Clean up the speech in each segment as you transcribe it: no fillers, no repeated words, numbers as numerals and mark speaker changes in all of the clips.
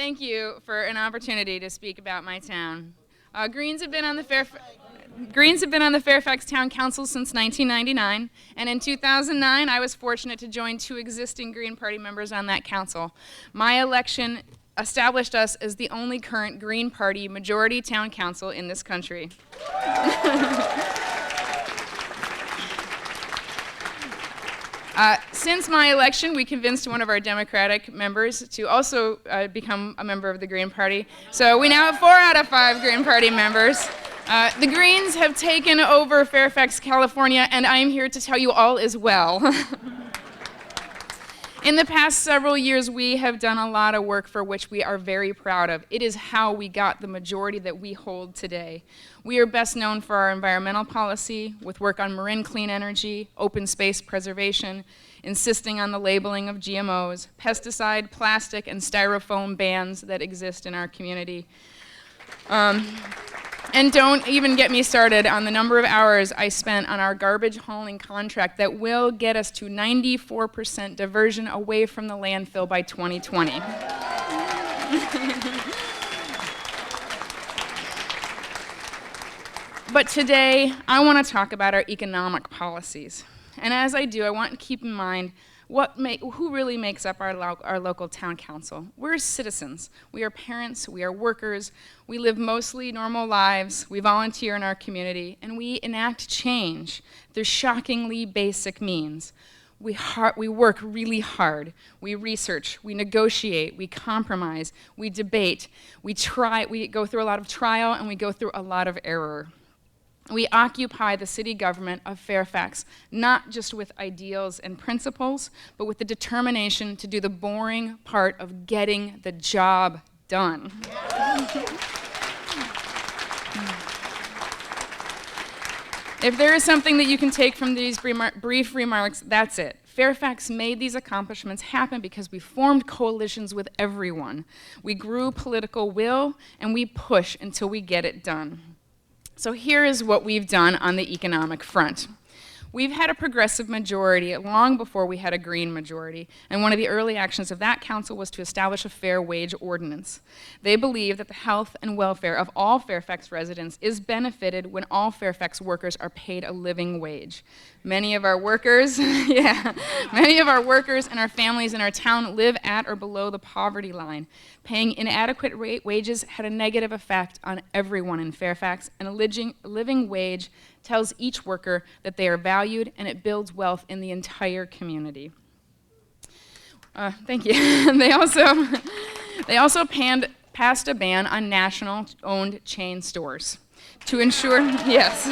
Speaker 1: thank you for an opportunity to speak about my town. Greens have been on the Fairfax Town Council since 1999, and in 2009, I was fortunate to join 2 existing Green Party members on that council. My election established us as the only current Green Party majority town council in this country. Since my election, we convinced one of our Democratic members to also become a member of the Green Party. So we now have 4 out of 5 Green Party members. The Greens have taken over Fairfax, California, and I am here to tell you all is well. In the past several years, we have done a lot of work for which we are very proud of. It is how we got the majority that we hold today. We are best known for our environmental policy, with work on marine clean energy, open space preservation, insisting on the labeling of GMOs, pesticide, plastic, and styrofoam bans that exist in our community. And don't even get me started on the number of hours I spent on our garbage hauling contract that will get us to 94% diversion away from the landfill by 2020. But today, I want to talk about our economic policies. And as I do, I want to keep in mind who really makes up our local town council. We're citizens. We are parents. We are workers. We live mostly normal lives. We volunteer in our community. And we enact change through shockingly basic means. We work really hard. We research. We negotiate. We compromise. We debate. We go through a lot of trial, and we go through a lot of error. We occupy the city government of Fairfax, not just with ideals and principles, but with the determination to do the boring part of getting the job done. If there is something that you can take from these brief remarks, that's it. Fairfax made these accomplishments happen because we formed coalitions with everyone. We grew political will, and we push until we get it done. So here is what we've done on the economic front. We've had a progressive majority long before we had a green majority, and one of the early actions of that council was to establish a fair wage ordinance. They believe that the health and welfare of all Fairfax residents is benefited when all Fairfax workers are paid a living wage. Many of our workers and our families in our town live at or below the poverty line. Paying inadequate wages had a negative effect on everyone in Fairfax, and a living wage tells each worker that they are valued, and it builds wealth in the entire community. Thank you. They also passed a ban on national-owned chain stores to ensure, yes.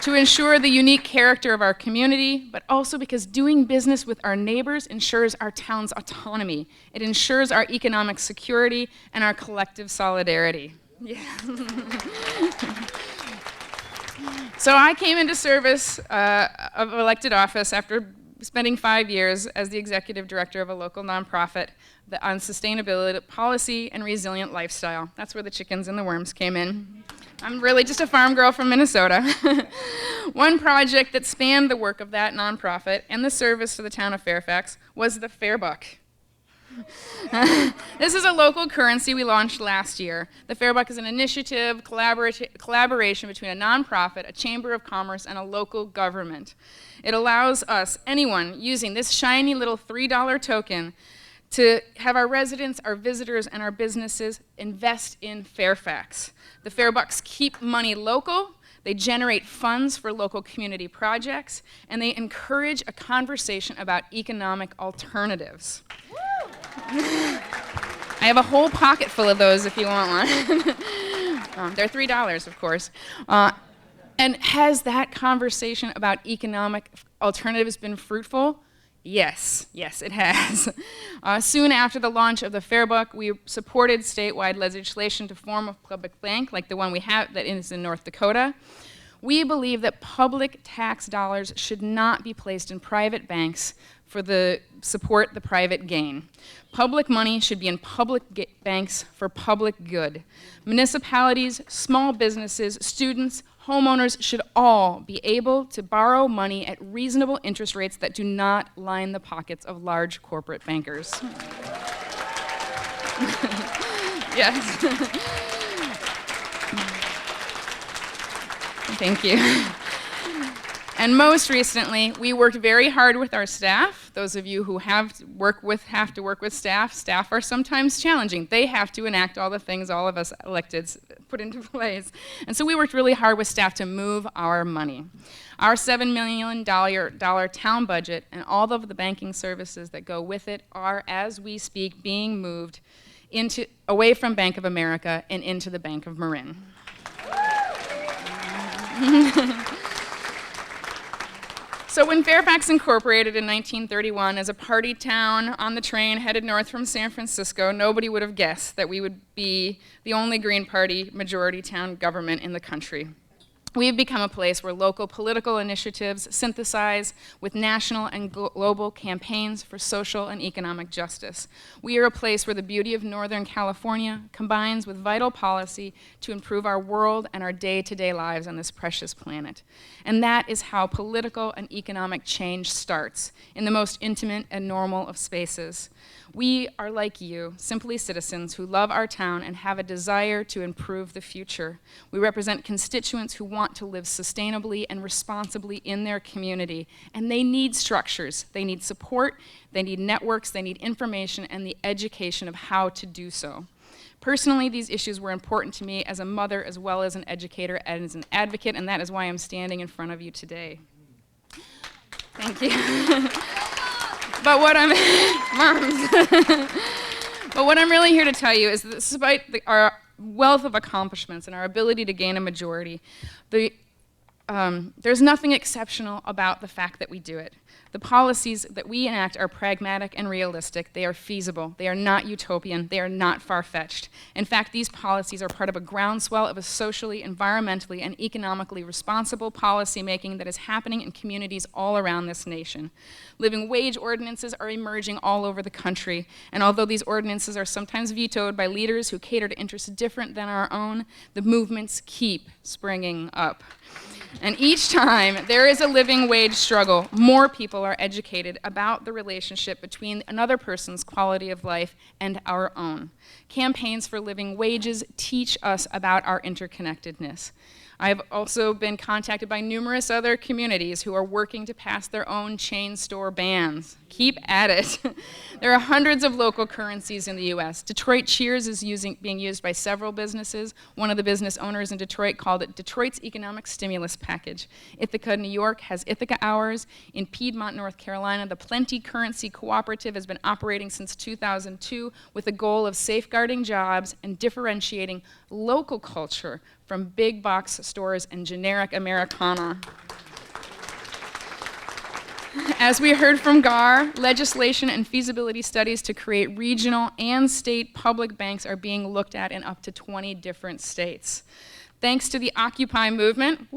Speaker 1: To ensure the unique character of our community, but also because doing business with our neighbors ensures our town's autonomy. It ensures our economic security and our collective solidarity. Yeah. So I came into service of elected office after spending 5 years as the executive director of a local nonprofit on sustainability policy and resilient lifestyle. That's where the chickens and the worms came in. I'm really just a farm girl from Minnesota. One project that spanned the work of that nonprofit and the service to the town of Fairfax was the Fairbuck. This is a local currency we launched last year. The Fairbuck is an initiative, collaboration between a nonprofit, a chamber of commerce, and a local government. It allows us, anyone, using this shiny little $3 token to have our residents, our visitors, and our businesses invest in Fairfax. The Fairbucks keep money local, they generate funds for local community projects, and they encourage a conversation about economic alternatives. I have a whole pocket full of those if you want one. They're $3, of course. And has that conversation about economic alternatives been fruitful? Yes, it has. Soon after the launch of the Fairbuck, we supported statewide legislation to form a public bank like the one we have that is in North Dakota. We believe that public tax dollars should not be placed in private banks for support the private gain. Public money should be in public banks for public good. Municipalities, small businesses, students, Homeowners should all be able to borrow money at reasonable interest rates that do not line the pockets of large corporate bankers. Yes. Thank you. And most recently, we worked very hard with our staff. Those of you who have to work with staff are sometimes challenging. They have to enact all the things all of us electeds put into place. And so we worked really hard with staff to move our money. Our $7 million town budget and all of the banking services that go with it are, as we speak, being moved away from Bank of America and into the Bank of Marin. So when Fairfax incorporated in 1931 as a party town on the train headed north from San Francisco, nobody would have guessed that we would be the only Green Party majority town government in the country. We have become a place where local political initiatives synthesize with national and global campaigns for social and economic justice. We are a place where the beauty of Northern California combines with vital policy to improve our world and our day-to-day lives on this precious planet. And that is how political and economic change starts, in the most intimate and normal of spaces. We are like you, simply citizens who love our town and have a desire to improve the future. We represent constituents who want to live sustainably and responsibly in their community, and they need structures. They need support, they need networks, they need information, and the education of how to do so. Personally, these issues were important to me as a mother, as well as an educator and as an advocate, and that is why I'm standing in front of you today. Thank you. But what I'm really here to tell you is that despite our wealth of accomplishments and our ability to gain a majority, there's nothing exceptional about the fact that we do it. The policies that we enact are pragmatic and realistic. They are feasible. They are not utopian. They are not far-fetched. In fact, these policies are part of a groundswell of a socially, environmentally, and economically responsible policymaking that is happening in communities all around this nation. Living wage ordinances are emerging all over the country, and although these ordinances are sometimes vetoed by leaders who cater to interests different than our own, the movements keep springing up. And each time there is a living wage struggle, more people are educated about the relationship between another person's quality of life and our own. Campaigns for living wages teach us about our interconnectedness. I've also been contacted by numerous other communities who are working to pass their own chain store bans. Keep at it. There are hundreds of local currencies in the US. Detroit Cheers is being used by several businesses. One of the business owners in Detroit called it Detroit's Economic Stimulus Package. Ithaca, New York has Ithaca Hours. In Piedmont, North Carolina, the Plenty Currency Cooperative has been operating since 2002 with the goal of safeguarding jobs and differentiating local culture from big box stores and generic Americana. As we heard from Gar, legislation and feasibility studies to create regional and state public banks are being looked at in up to 20 different states. Thanks to the Occupy movement,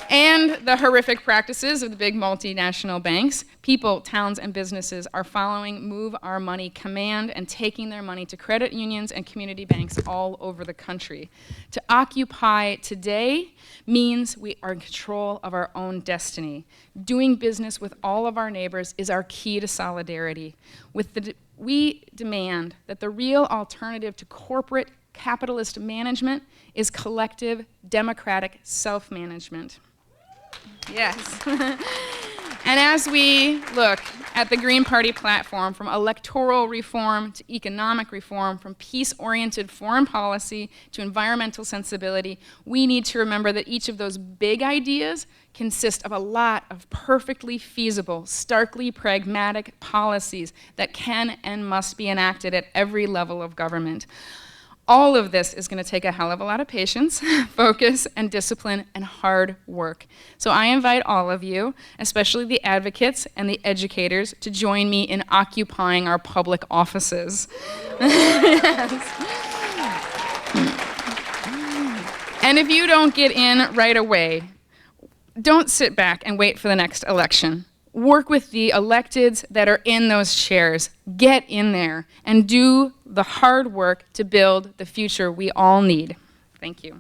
Speaker 1: and the horrific practices of the big multinational banks, people, towns, and businesses are following Move Our Money command and taking their money to credit unions and community banks all over the country. To occupy today means we are in control of our own destiny. Doing business with all of our neighbors is our key to solidarity. We demand that the real alternative to corporate capitalist management is collective democratic self-management. Yes. And as we look at the Green Party platform, from electoral reform to economic reform, from peace-oriented foreign policy to environmental sensibility, we need to remember that each of those big ideas consist of a lot of perfectly feasible, starkly pragmatic policies that can and must be enacted at every level of government. All of this is going to take a hell of a lot of patience, focus, and discipline, and hard work. So I invite all of you, especially the advocates and the educators, to join me in occupying our public offices. Yes. And if you don't get in right away, don't sit back and wait for the next election. Work with the electeds that are in those chairs. Get in there and do the hard work to build the future we all need. Thank you.